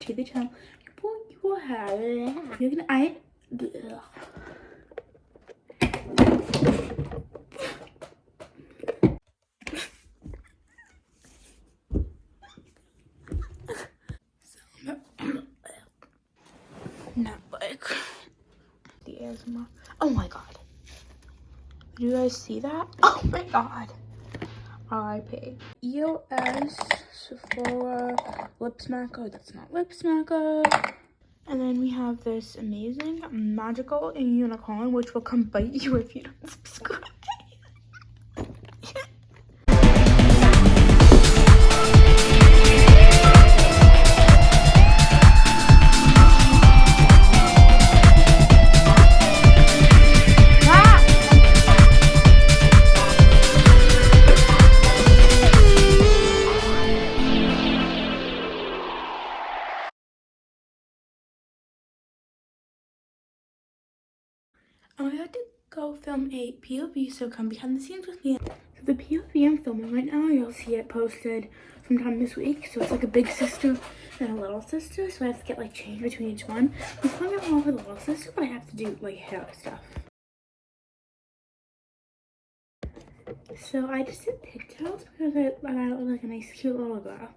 to the channel. You're gonna ugh. Not like the ASMR. Oh my god. Do you guys see that? Oh my god. R.I.P. EOS Sephora Lip Smacker. That's not Lip Smacker. And then we have this amazing magical unicorn, which will come bite you if you don't subscribe. I had to go film a POV, so come behind the scenes with me. So the POV I'm filming right now, you'll see it posted sometime this week. So it's like a big sister and a little sister, so I have to get like changed between each one. I'm filming all over the little sister, but I have to do like hair stuff. So I just did pigtails because I thought it was like a nice cute little girl.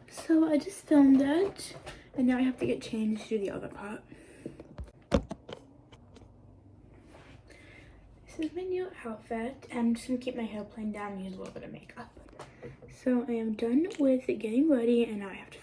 So I just filmed it, and now I have to get changed to do the other part. This is my new outfit, and I'm just gonna keep my hair plain down and use a little bit of makeup. So I am done with getting ready, and now I have to